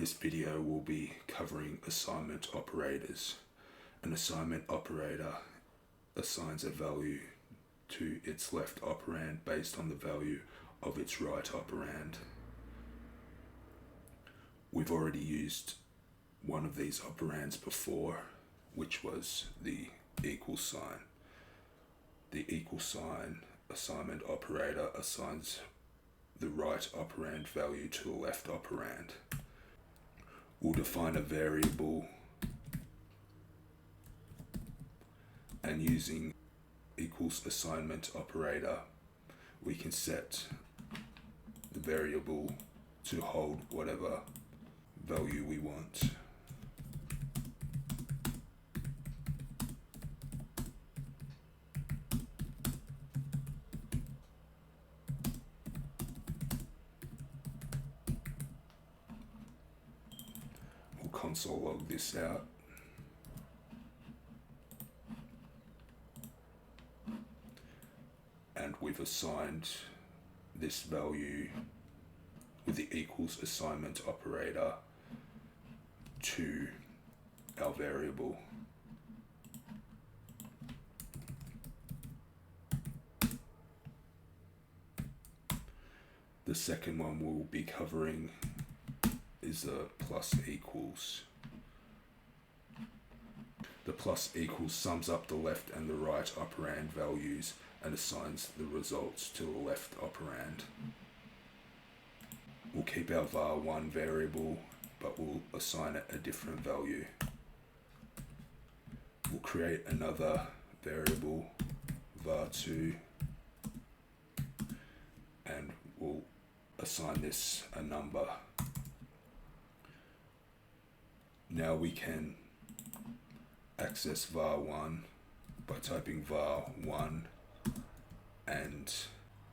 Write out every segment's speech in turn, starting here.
this video we'll be covering assignment operators. An assignment operator assigns a value to its left operand based on the value of its right operand. We've already used one of these operands before, which was the equal sign. The equal sign assignment operator assigns the right operand value to the left operand. We'll define a variable, and using equals assignment operator, we can set the variable to hold whatever value we want. We'll console log this out. And we've assigned this value with the equals assignment operator to our variable. The second one we'll be covering is the plus equals. The plus equals sums up the left and the right operand values and assigns the results to the left operand. We'll keep our var1 variable, but we'll assign it a different value. We'll create another variable, var2, and we'll assign this a number. Now we can access var1 by typing var1 and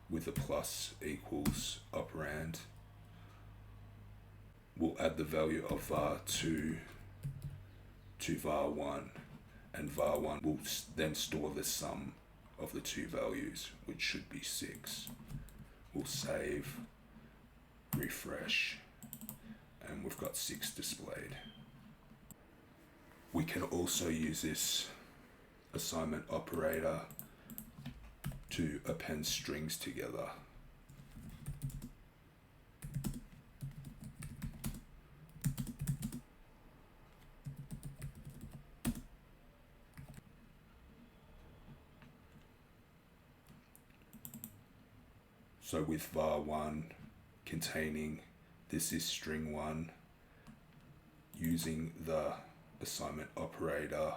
with a plus equals operand, we'll add the value of var2 to var1, and var1 will then store the sum of the two values, which should be 6. We'll save, refresh, and we've got 6 displayed. We can also use this assignment operator to append strings together. So with var1 containing this is string 1, using the assignment operator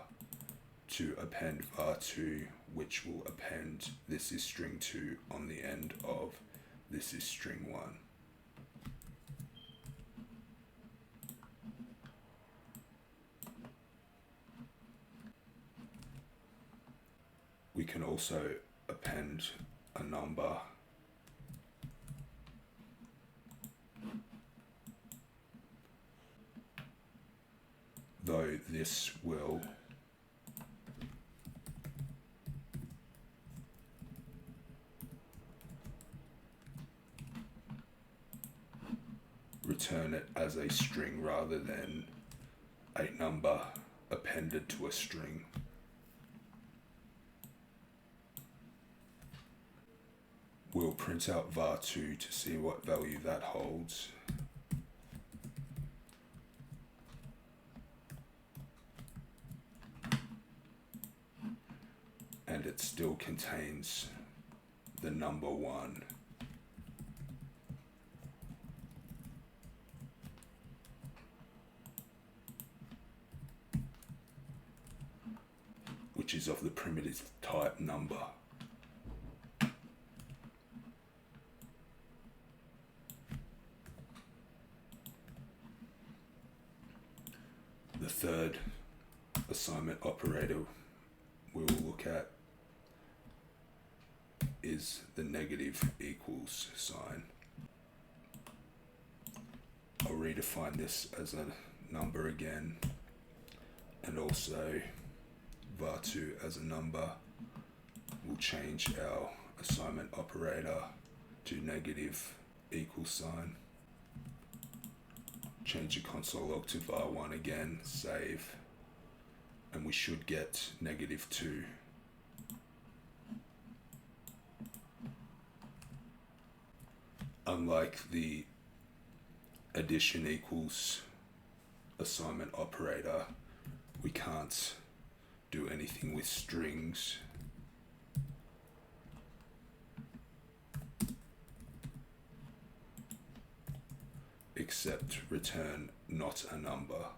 to append var2, which will append this is string 2 on the end of this is string 1. We can also append a number, though this will return it as a string rather than a number appended to a string. We'll print out var2 to see what value that holds. And it still contains the number 1. Which is of the primitive type number. The third assignment operator we will look at is the negative equals sign. I'll redefine this as a number again, and also var2 as a number. We'll change our assignment operator to negative equals sign. change the console log to var1 again, save, and we should get -2. Unlike the addition equals assignment operator, we can't do anything with strings. Except return not a number.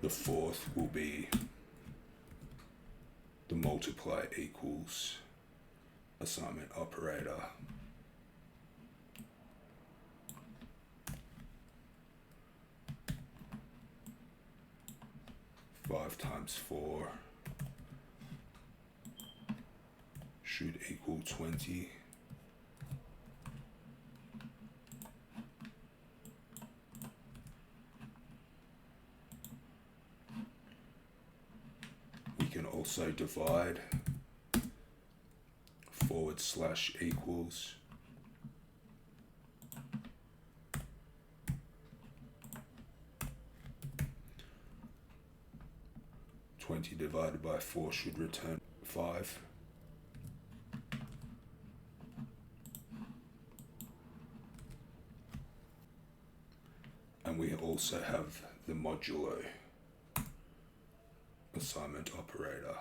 The fourth will be the multiply equals assignment operator. Five times 4 should equal 20. We can also divide / equals (20 divided by 4) should return 5. And we also have the modulo assignment operator.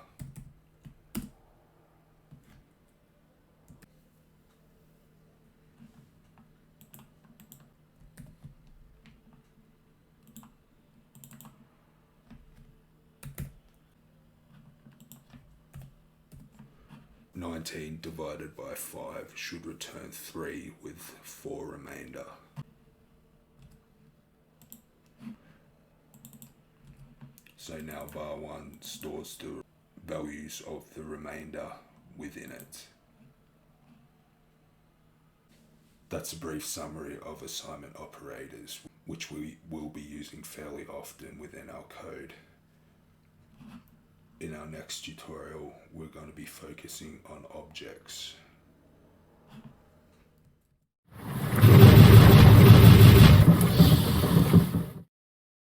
(19 divided by 5) should return 3 with 4 remainder. So now var1 stores the values of the remainder within it. That's a brief summary of assignment operators, which we will be using fairly often within our code. In our next tutorial, we're going to be focusing on objects.